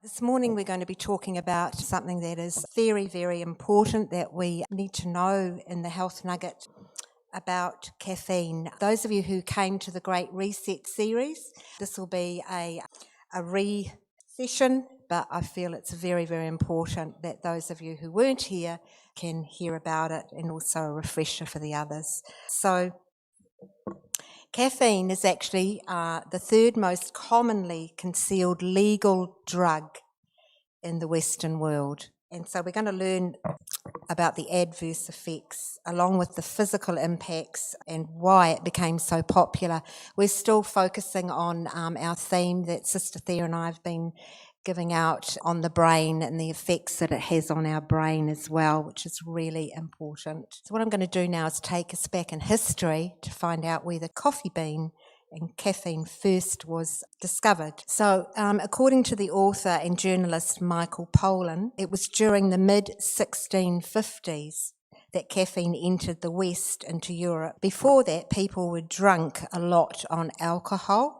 This morning we're going to be talking about something that is very, very important that we need to know in the Health Nugget about caffeine. Those of you who came to the Great Reset series, this will be a re-session, but I feel it's very, very important that those of you who weren't here can hear about it, and also a refresher for the others. So caffeine is actually the third most commonly concealed legal drug in the Western world. And so we're going to learn about the adverse effects along with the physical impacts and why it became so popular. We're still focusing on our theme that Sister Thea and I have been giving out on the brain and the effects that it has on our brain as well, which is really important. So what I'm going to do now is take us back in history to find out where the coffee bean and caffeine first was discovered. So according to the author and journalist Michael Pollan, it was during the mid-1650s that caffeine entered the West into Europe. Before that, people were drunk a lot on alcohol,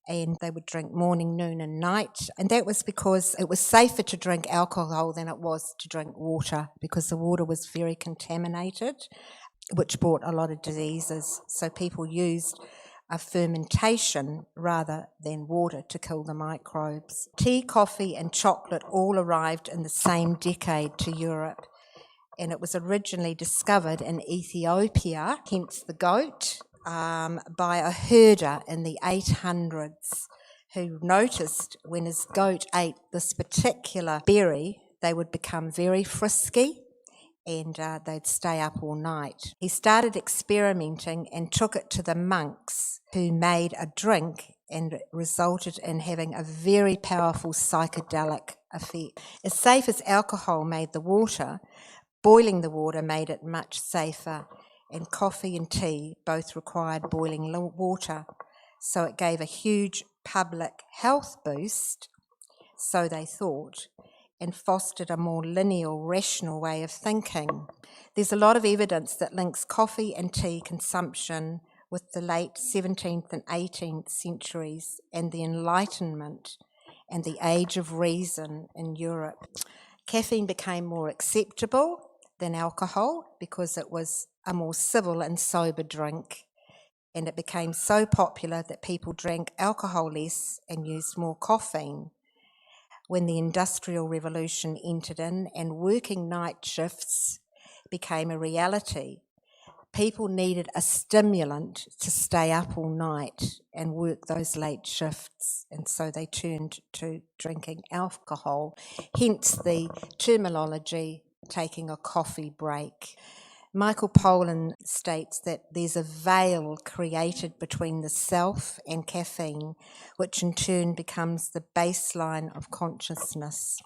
and they would drink morning, noon and night. And that was because it was safer to drink alcohol than it was to drink water, because the water was very contaminated, which brought a lot of diseases. So people used a fermentation rather than water to kill the microbes. Tea, coffee and chocolate all arrived in the same decade to Europe, and it was originally discovered in Ethiopia, hence the goat, by a herder in the 800s who noticed when his goat ate this particular berry, they would become very frisky and they'd stay up all night. He started experimenting and took it to the monks, who made a drink, and it resulted in having a very powerful psychedelic effect. As safe as alcohol made the water, boiling the water made it much safer, and coffee and tea both required boiling water. So it gave a huge public health boost, so they thought, and fostered a more linear, rational way of thinking. There's a lot of evidence that links coffee and tea consumption with the late 17th and 18th centuries and the Enlightenment and the Age of Reason in Europe. Caffeine became more acceptable than alcohol because it was a more civil and sober drink, and it became so popular that people drank alcohol less and used more caffeine. When the Industrial Revolution entered in and working night shifts became a reality, people needed a stimulant to stay up all night and work those late shifts, and so they turned to drinking alcohol, hence the terminology taking a coffee break. Michael Pollan states that there's a veil created between the self and caffeine, which in turn becomes the baseline of consciousness.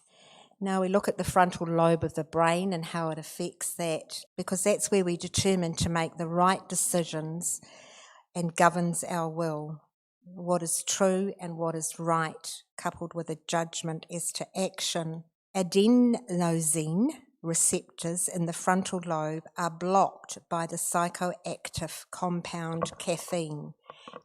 Now we look at the frontal lobe of the brain and how it affects that, because that's where we determine to make the right decisions and governs our will, what is true and what is right, coupled with a judgment as to action. Adenosine receptors in the frontal lobe are blocked by the psychoactive compound caffeine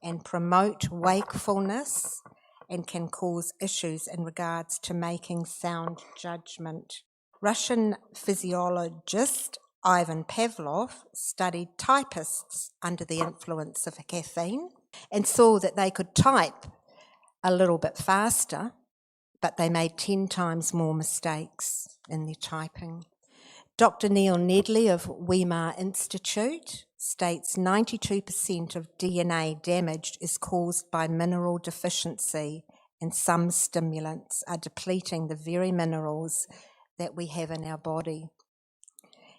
and promote wakefulness and can cause issues in regards to making sound judgment. Russian physiologist Ivan Pavlov studied typists under the influence of caffeine and saw that they could type a little bit faster, but they made 10 times more mistakes in their typing. Dr. Neil Nedley of Weimar Institute states 92% of DNA damage is caused by mineral deficiency, and some stimulants are depleting the very minerals that we have in our body.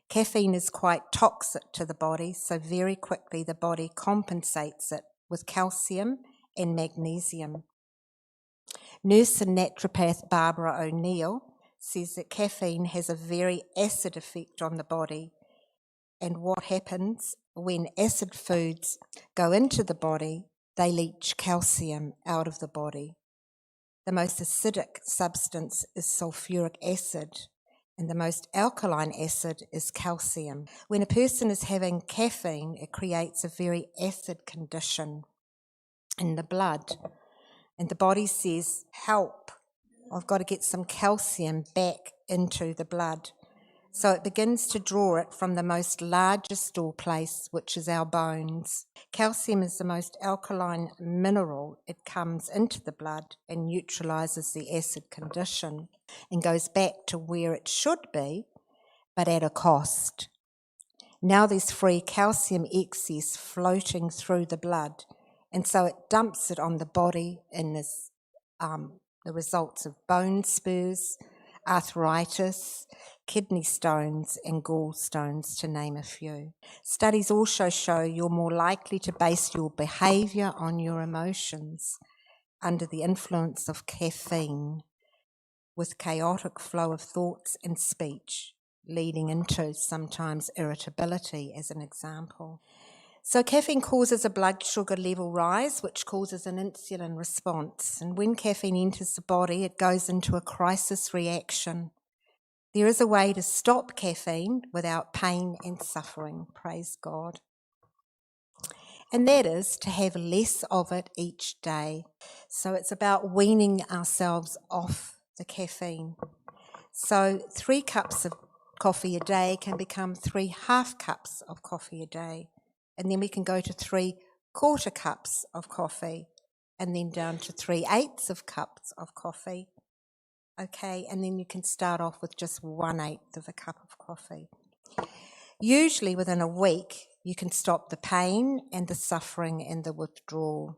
Caffeine is quite toxic to the body, so very quickly the body compensates it with calcium and magnesium. Nurse and naturopath Barbara O'Neill says that caffeine has a very acid effect on the body, and what happens when acid foods go into the body, they leach calcium out of the body. The most acidic substance is sulfuric acid, and the most alkaline acid is calcium. When a person is having caffeine, it creates a very acid condition in the blood, and the body says, help, I've got to get some calcium back into the blood. So it begins to draw it from the most largest store place, which is our bones. Calcium is the most alkaline mineral. It comes into the blood and neutralises the acid condition and goes back to where it should be, but at a cost. Now there's free calcium excess floating through the blood, and so it dumps it on the body in this, the results of bone spurs, arthritis, kidney stones and gallstones, to name a few. Studies also show you're more likely to base your behaviour on your emotions under the influence of caffeine, with chaotic flow of thoughts and speech, leading into sometimes irritability, as an example. So caffeine causes a blood sugar level rise, which causes an insulin response. And when caffeine enters the body, it goes into a crisis reaction. There is a way to stop caffeine without pain and suffering, praise God. And that is to have less of it each day. So it's about weaning ourselves off the caffeine. So 3 cups of coffee a day can become 3 half cups of coffee a day. And then we can go to 3 quarter cups of coffee, and then down to 3/8 of cups of coffee. Okay, and then you can start off with just 1/8 of a cup of coffee. Usually within a week, you can stop the pain and the suffering and the withdrawal.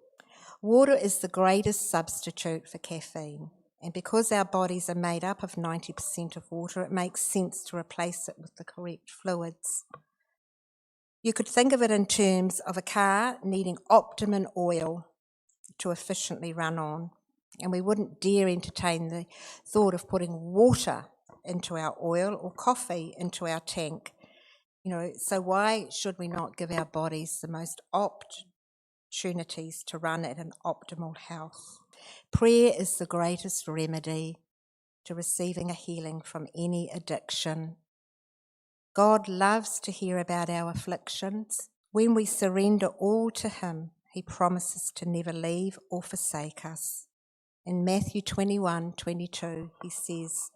Water is the greatest substitute for caffeine. And because our bodies are made up of 90% of water, it makes sense to replace it with the correct fluids. You could think of it in terms of a car needing optimum oil to efficiently run on. And we wouldn't dare entertain the thought of putting water into our oil or coffee into our tank. So why should we not give our bodies the most opportunities to run at an optimal health? Prayer is the greatest remedy to receiving a healing from any addiction. God loves to hear about our afflictions. When we surrender all to Him, He promises to never leave or forsake us. In Matthew 21:22, He says,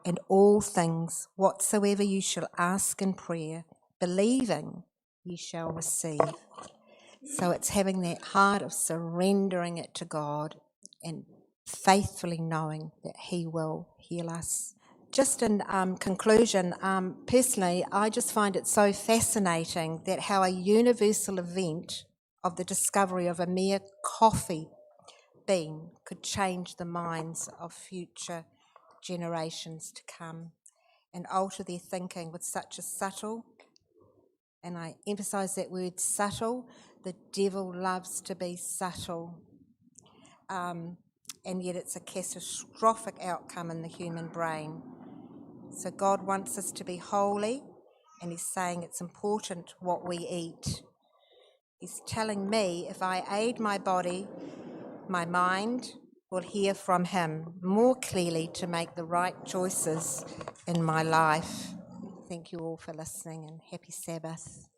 "And all things whatsoever you shall ask in prayer, believing, ye shall receive." So it's having that heart of surrendering it to God and faithfully knowing that He will heal us. Just in conclusion, personally, I just find it so fascinating that how a universal event of the discovery of a mere coffee bean could change the minds of future generations to come and alter their thinking with such a subtle, and I emphasise that word subtle, the devil loves to be subtle, and yet it's a catastrophic outcome in the human brain. So God wants us to be holy, and He's saying it's important what we eat. He's telling me if I aid my body, my mind will hear from Him more clearly to make the right choices in my life. Thank you all for listening, and happy Sabbath.